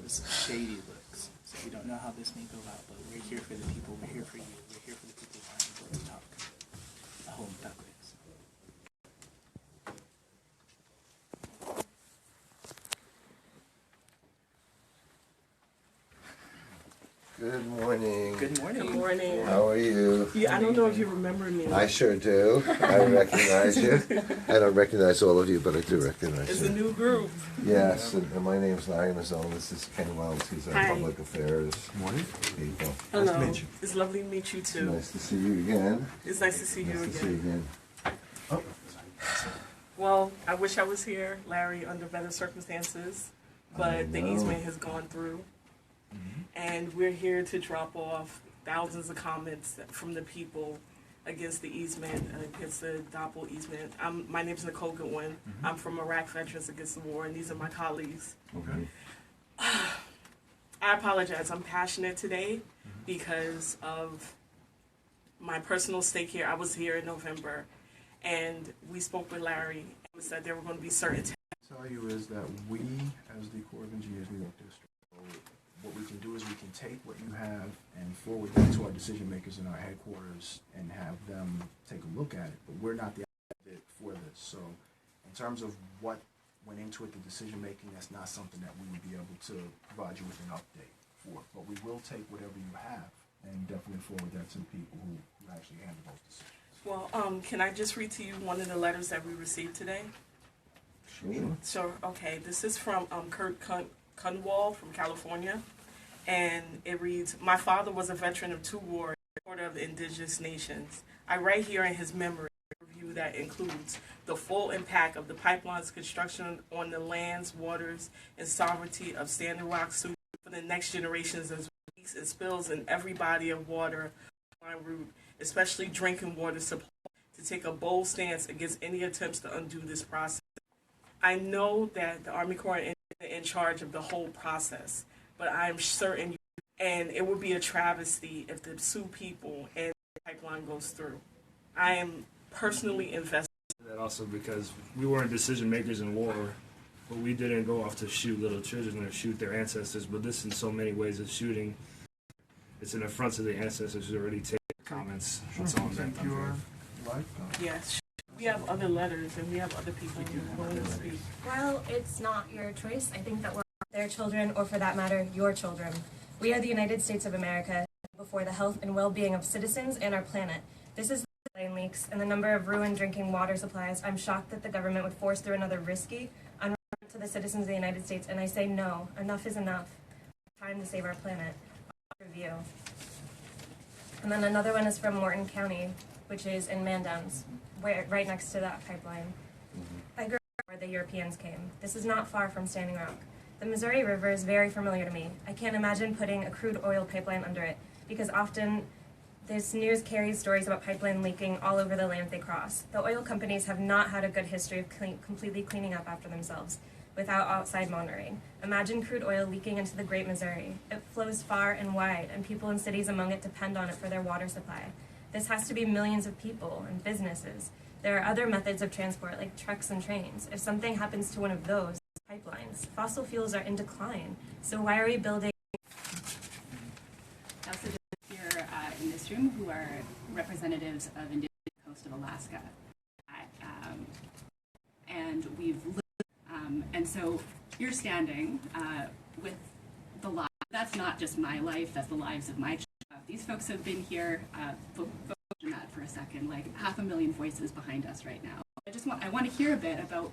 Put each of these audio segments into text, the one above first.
those shady looks. So we don't know how this may go out, but we're here for the people. We're here for you. We're here for the people who aren't able to talk. I hope that way. Good morning. Good morning. Good morning. How are you? Yeah, I don't know if you remember me. I sure do. I recognize you. I don't recognize all of you, but I do recognize It's you. a new group. Yes, and my name's Larry Mazzone. This is Ken Wells. He's our Hi. public affairs people. Hello. Nice to meet you. It's lovely to meet you too. Nice to see you again. It's nice to see you Nice to again. see you again. Oh, Well, I wish I was here, Larry, under better circumstances, but the know. easement has gone through. And we're here to drop off thousands of comments from the people against the easement, against the DAPL easement. My name's Nicole Goodwin. I'm from Iraq Veterans Against the War, and these are my colleagues. okay. I apologize. I'm passionate today because of my personal stake here. I was here in November, and we spoke with Larry and said there were going to be certain Tell you is that we, as the Corps of Engineers New York District, what we can do is we can take what you have and forward that to our decision makers in our headquarters and have them take a look at it. But we're not the outfit for this. So in terms of what went into it, the decision making, that's not something that we would be able to provide you with an update for. But we will take whatever you have and definitely forward that to the people who actually handle those decisions. Well, can I just read to you one of the letters that we received today? Sure. Sure. Okay. This is from Kurt Kunwald from California, and it reads, "My father was a veteran of 2 wars, supporter of the indigenous nations. I write here in his memory a review that includes the full impact of the pipeline's construction on the lands, waters, and sovereignty of Standing Rock Sioux for the next generations as leaks and spills in every body of water on route, especially drinking water supply, to take a bold stance against any attempts to undo this process. I know that the Army Corps is in charge of the whole process, but I am certain, and it would be a travesty if the Sioux people and the pipeline goes through. I am personally invested. That also because we weren't decision makers in war, but we didn't go off to shoot little children or shoot their ancestors. But this, in so many ways, is shooting. It's an affront to the ancestors who already take comments. That's all I'm Take your life. Yes. We have other letters and we have other people who want to speak. Well, it's not your choice. I think that we're their children, or for that matter, your children. We are the United States of America, before the health and well-being of citizens and our planet. This is the pipeline leaks and the number of ruined drinking water supplies. I'm shocked that the government would force through another risky, unfair to the citizens of the United States, and I say no. Enough is enough. Time to save our planet. Review. And then another one is from Morton County, which is in Mandowns, right next to that pipeline. I grew up where the Europeans came. This is not far from Standing Rock. The Missouri River is very familiar to me. I can't imagine putting a crude oil pipeline under it, because often this news carries stories about pipeline leaking all over the land they cross. The oil companies have not had a good history of completely cleaning up after themselves without outside monitoring. Imagine crude oil leaking into the Great Missouri. It flows far and wide, and people in cities among it depend on it for their water supply. This has to be millions of people and businesses. There are other methods of transport, like trucks and trains. If something happens to one of those pipelines, fossil fuels are in decline. So why are we building? Also here in this room who are representatives of Indigenous Coast of Alaska. And we've lived, and so you're standing with the lives. That's not just my life, that's the lives of my children. These folks have been here, focus on that for a second, like 500,000 voices behind us right now. I want to hear a bit about,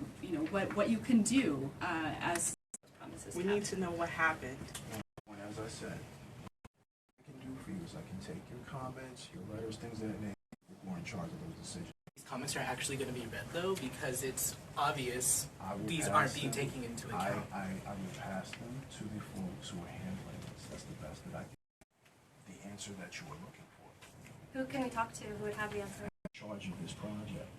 what you can do as promises. We need to know what happened. And as I said, what I can do for you is I can take your comments, your letters, things of that nature. We're in charge of those decisions. These comments are actually going to be read, though, because it's obvious these pass aren't being them. taken into account. I will pass them to the folks who are handling this. That's the best that I can do. The answer that you were looking for. Who can we talk to who would have the answer? I'm in charge of this project.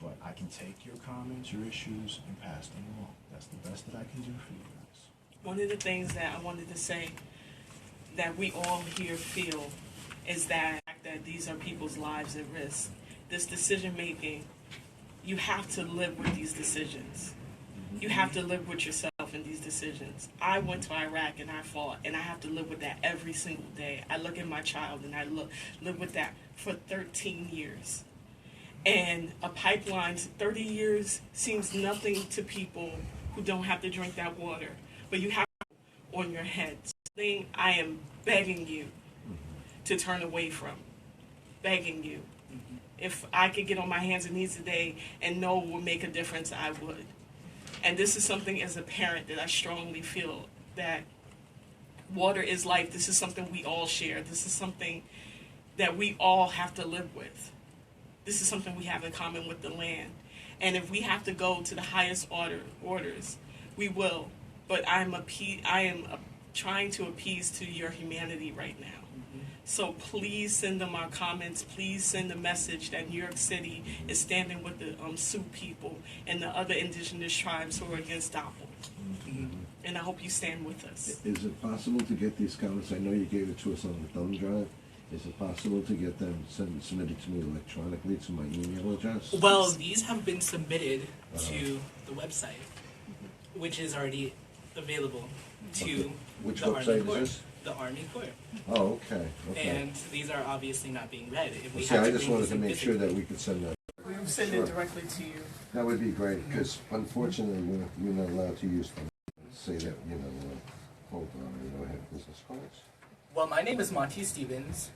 But I can take your comments, your issues, and pass them along. That's the best that I can do for you guys. One of the things that I wanted to say that we all here feel is that these are people's lives at risk. This decision making, you have to live with these decisions. You have to live with yourself. myself in these decisions. I went to Iraq and I fought, and I have to live with that every single day. I look at my child and I live with that for 13 years. And a pipeline, 30 years seems nothing to people who don't have to drink that water. But you have on your head. Something I am begging you to turn away from. Begging you. If I could get on my hands and knees today and know it would make a difference, I would. And this is something as a parent that I strongly feel that water is life. This is something we all share. This is something that we all have to live with. This is something we have in common with the land. And if we have to go to the highest orders, we will. But I am trying to appease to your humanity right now. So please send them our comments. Please send a message that New York City is standing with the Sioux people and the other indigenous tribes who are against DAPL. And I hope you stand with us. Is it possible to get these comments? I know you gave it to us on the thumb drive. Is it possible to get them submitted to me electronically to my email address? Well, these have been submitted to the website, which is already available to Which the website Army is Corps. this? The Army Corps. Oh, okay. And these are obviously not being read. If we See, had I to just bring wanted these to in make sure physically- that we could send that. We will send Sure. it directly to you. That would be great, because unfortunately, we're not allowed to use them. Say that, hold on, we don't have business cards. Well, my name is Monty Stevens.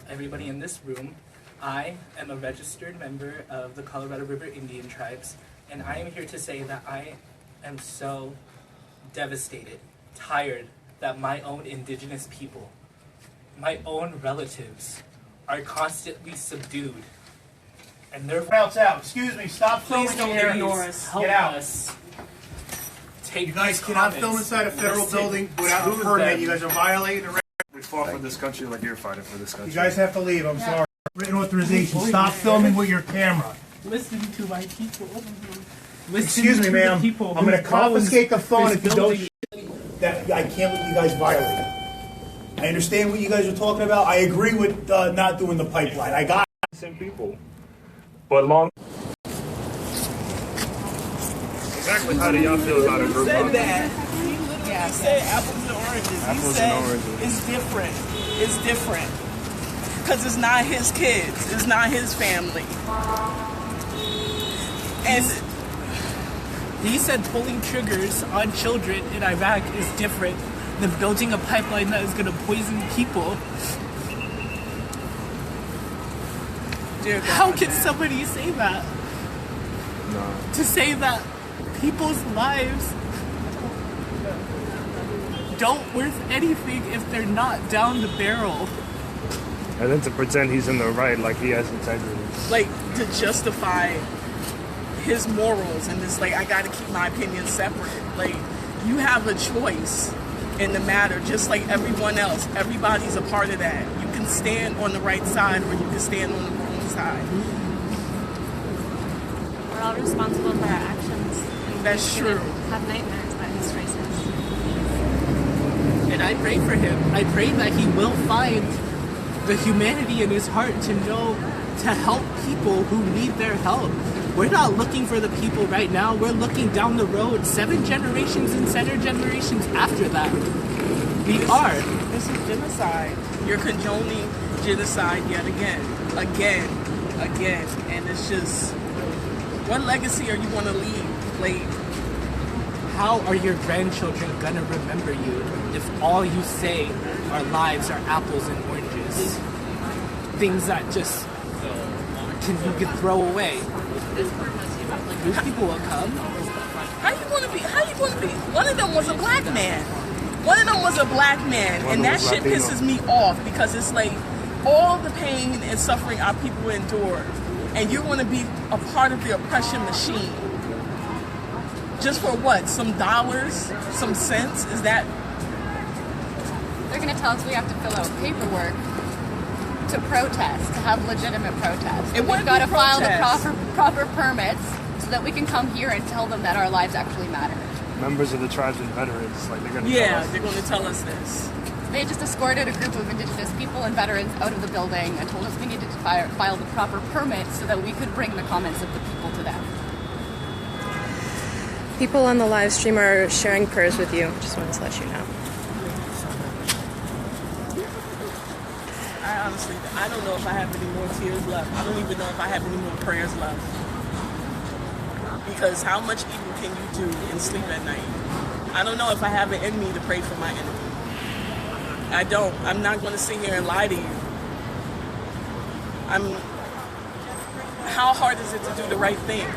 Everybody in this room. I am a registered member of the Colorado River Indian Tribes, and I am here to say that I am so devastated, tired that my own indigenous people, my own relatives, are constantly subdued. And they're Else out. Excuse me, stop filming Please don't here. ignore us. help Get out. us. Take You guys these cannot comments, film inside a federal listen building without to a permit. them. You guys are violating the. We fought for this country like you're fighting for this country. You guys have to leave. I'm sorry. Written authorization. Stop filming with your camera. Listen to my people. Excuse me, ma'am. I'm going to confiscate the phone if you don't. That I can't let you guys violate it. I understand what you guys are talking about. I agree with not doing the pipeline. I got. Same people. But long. Exactly how do y'all feel about a group Said hug? that. He literally said apples and oranges. Apples He said and oranges. it's different. It's different. Because it's not his kids. It's not his family. And He said pulling triggers on children in Iraq is different than building a pipeline that is going to poison people. dear God, How can somebody say that? No. To say that people's lives don't worth anything if they're not down the barrel. And then to pretend he's in the right like he has integrity. like to justify his morals and this, like, I gotta keep my opinion separate. Like, you have a choice in the matter, just like everyone else. Everybody's a part of that. You can stand on the right side or you can stand on the wrong side. We're all responsible for our actions. And That's we're gonna true. Have nightmares about his choices. And I pray for him. I pray that he will find the humanity in his heart to know to help people who need their help. We're not looking for the people right now. We're looking down the road, 7 generations and 7 generations after that. We are. This is genocide. You're condoning genocide yet again. Again. And it's just, what legacy are you going to leave? Like, How are your grandchildren gonna remember you if all you say our lives are apples and oranges? Things that just you can throw away. These people will come. How you gonna be? One of them was a black man. And that was shit Latino. pisses me off because it's like all the pain and suffering our people endure, and you want to be a part of the oppression machine. Just for what? Some dollars? Some cents? Is that? They're going to tell us we have to fill out paperwork to protest, to have legitimate protests. It We've wouldn't got to be file the protest. proper permits so that we can come here and tell them that our lives actually matter. Members of the tribes and veterans, like they're gonna tell Yeah, us. they're going to tell us this. They just escorted a group of indigenous people and veterans out of the building and told us we needed to file the proper permits so that we could bring the comments of the people to them. People on the live stream are sharing prayers with you. Just wanted to let you know. I don't know if I have any more tears left. I don't even know if I have any more prayers left. Because how much evil can you do and sleep at night? I don't know if I have it in me to pray for my enemy. I don't. I'm not going to sit here and lie to you. How hard is it to do the right thing?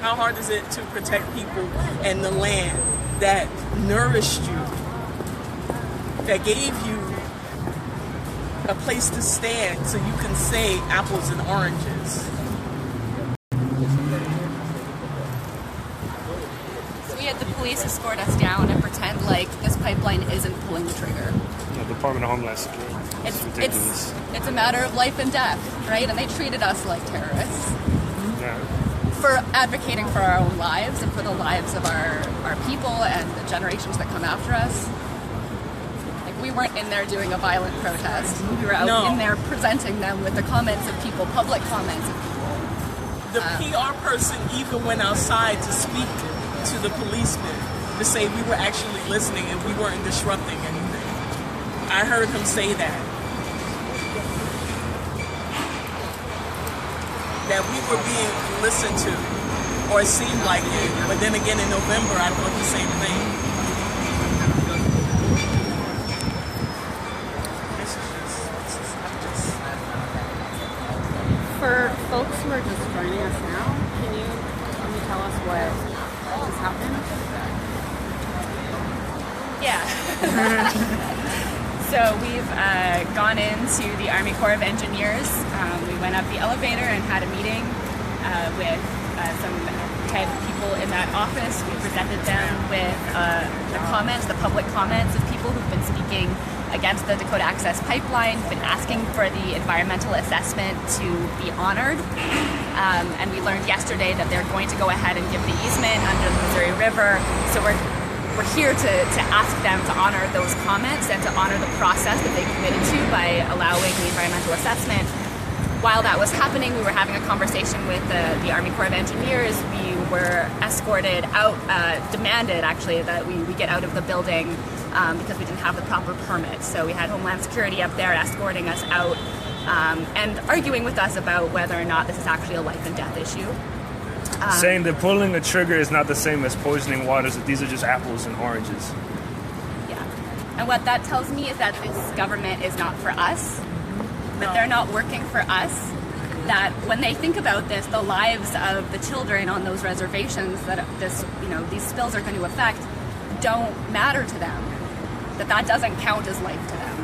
How hard is it to protect people and the land that nourished you, that gave you a place to stand so you can say apples and oranges? So we had the police escort us down and pretend like this pipeline isn't pulling the trigger. The Department of Homeland Security. It's ridiculous. It's a matter of life and death, right? And they treated us like terrorists. Yeah. For advocating for our own lives and for the lives of our people and the generations that come after us. Like, we weren't in there doing a violent protest. We were out in there presenting them with the comments of people, public comments of people. The PR person even went outside to speak to the policemen to say we were actually listening and we weren't disrupting anything. I heard him say that. That we were being listened to, or it seemed like it. But then again, in November, I thought the same thing. For folks who are just joining us now, can you tell us what just happened? Yeah. So we've gone into the Army Corps of Engineers. We went up the elevator and had a meeting with some head people in that office. We presented them with the comments, the public comments of people who've been speaking against the Dakota Access Pipeline, been asking for the environmental assessment to be honored. And we learned yesterday that they're going to go ahead and give the easement under the Missouri River. So we're here to ask them to honor those comments and to honor the process that they committed to by allowing the environmental assessment. While that was happening, we were having a conversation with the Army Corps of Engineers. We were escorted out, demanded actually that we get out of the building because we didn't have the proper permit. So we had Homeland Security up there escorting us out and arguing with us about whether or not this is actually a life and death issue. Saying that pulling a trigger is not the same as poisoning waters, that these are just apples and oranges. Yeah. And what that tells me is that this government is not for us, that they're not working for us, that when they think about this, the lives of the children on those reservations that these spills are going to affect don't matter to them, that doesn't count as life to them.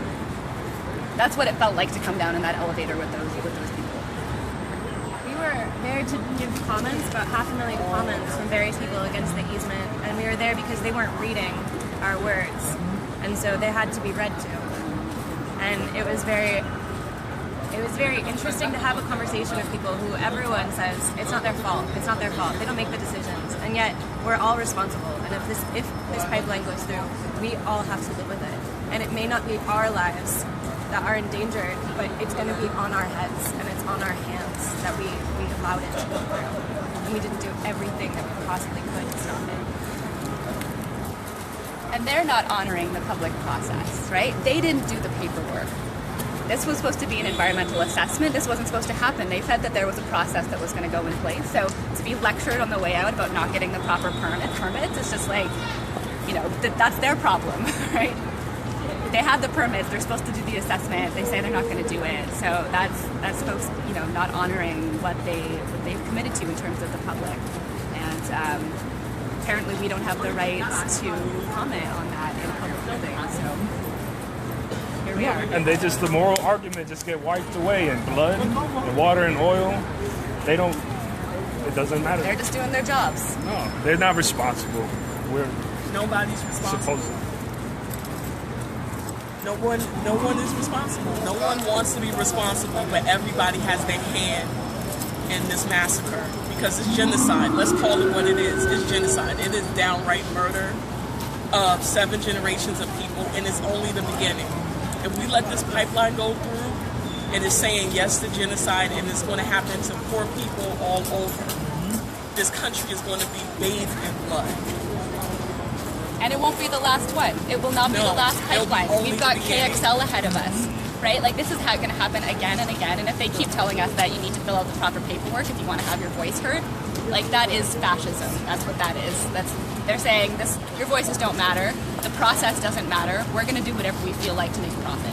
That's what it felt like to come down in that elevator with those people. We were there to give comments, about 500,000 comments from various people against the easement, and we were there because they weren't reading our words, and so they had to be read to. And it was very interesting to have a conversation with people who everyone says it's not their fault, they don't make the decisions, and yet we're all responsible. And if this pipeline goes through, we all have to live with it. And it may not be our lives that are endangered, but it's going to be on our heads and it's on our hands that we allowed it to go through. And we didn't do everything that we possibly could to stop it. And they're not honoring the public process, right? They didn't do the paperwork. This was supposed to be an environmental assessment. This wasn't supposed to happen. They said that there was a process that was going to go in place. So to be lectured on the way out about not getting the proper permits, it's just like, that's their problem, right? They have the permits. They're supposed to do the assessment. They say they're not going to do it. So that's folks, not honoring what they've committed to in terms of the public. And apparently we don't have the right to comment on that in a public building. So here we are. And the moral argument just get wiped away in blood and water and oil. It doesn't matter. They're just doing their jobs. No, they're not responsible. Nobody's responsible. Supposed to. No one is responsible. No one wants to be responsible, but everybody has their hand in this massacre because it's genocide. Let's call it what it is. It's genocide. It is downright murder of 7 generations of people, and it's only the beginning. If we let this pipeline go through, it is saying yes to genocide, and it's going to happen to poor people all over. this country is going to be bathed in blood. And it won't be the last one. It will not be the last pipeline. We've got KXL ahead of us, right? Like, this is going to happen again and again. And if they keep telling us that you need to fill out the proper paperwork if you want to have your voice heard, like, that is fascism. That's what that is. They're saying this. Your voices don't matter. The process doesn't matter. We're going to do whatever we feel like to make a profit.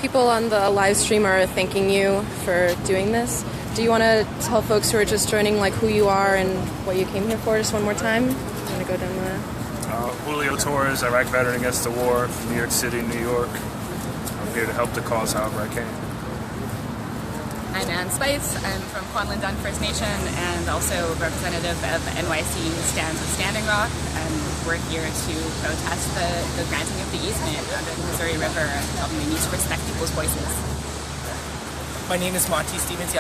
People on the live stream are thanking you for doing this. Do you want to tell folks who are just joining, like, who you are and what you came here for, just one more time? You want to go down the... Julio Torres, Iraq veteran against the war from New York City, New York. I'm here to help the cause however I can. I'm Ann Spice. I'm from Kwanlin First Nation and also representative of NYC Stands with Standing Rock. And we're here to protest the granting of the easement under the Missouri River and tell them we need to respect people's voices. My name is Monty Stevens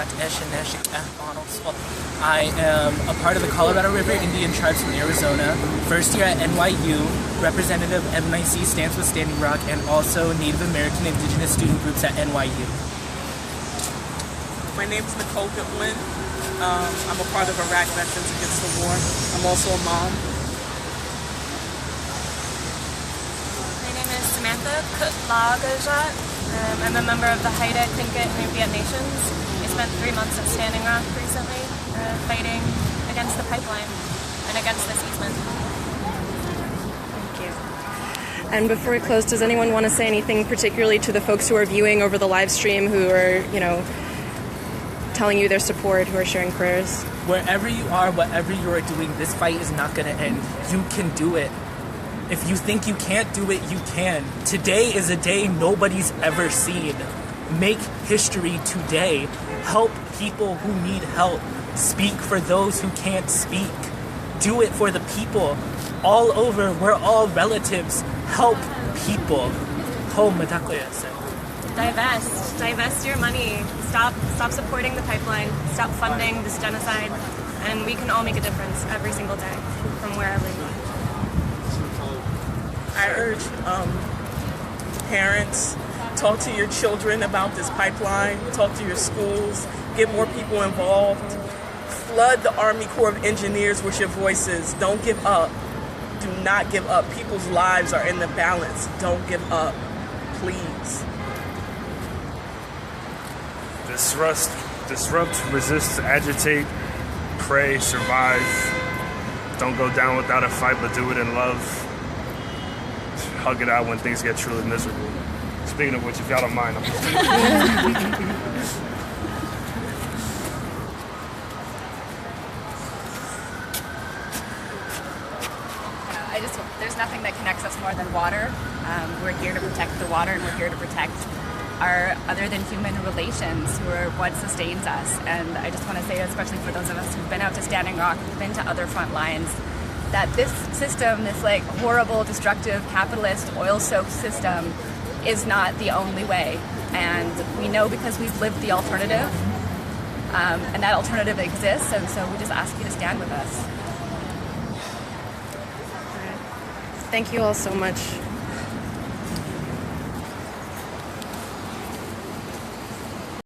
I am a part of the Colorado River Indian Tribes from Arizona, first year at NYU, representative of NYC Stands with Standing Rock, and also Native American Indigenous student groups at NYU. My name is Nicole Goodwin. I'm a part of Iraq Veterans Against the War. I'm also a mom. My name is Samantha Kutlagajat. I'm a member of the Haida, Tlingit, and Viet Nations. We spent 3 months at Standing Rock recently, fighting against the pipeline and against this easement. Thank you. And before we close, does anyone want to say anything particularly to the folks who are viewing over the live stream, who are, telling you their support, who are sharing prayers? Wherever you are, whatever you are doing, this fight is not going to end. You can do it. If you think you can't do it, you can. Today is a day nobody's ever seen. Make history today. Help people who need help. Speak for those who can't speak. Do it for the people. All over, we're all relatives. Help people. Divest your money. Stop supporting the pipeline. Stop funding this genocide. And we can all make a difference every single day from wherever you are. I urge parents, talk to your children about this pipeline, talk to your schools, get more people involved. Flood the Army Corps of Engineers with your voices. Don't give up. Do not give up. People's lives are in the balance. Don't give up. Please. Disrupt, resist, agitate, pray, survive. Don't go down without a fight, but do it in love. Hug it out when things get truly miserable. Speaking of which, if y'all don't mind, I'm just There's nothing that connects us more than water. We're here to protect the water, and we're here to protect our other than human relations, who are what sustains us. And I just want to say, especially for those of us who've been out to Standing Rock, who've been to other front lines, that this system, this horrible, destructive, capitalist, oil-soaked system is not the only way. And we know because we've lived the alternative, and that alternative exists, and so we just ask you to stand with us. Thank you all so much.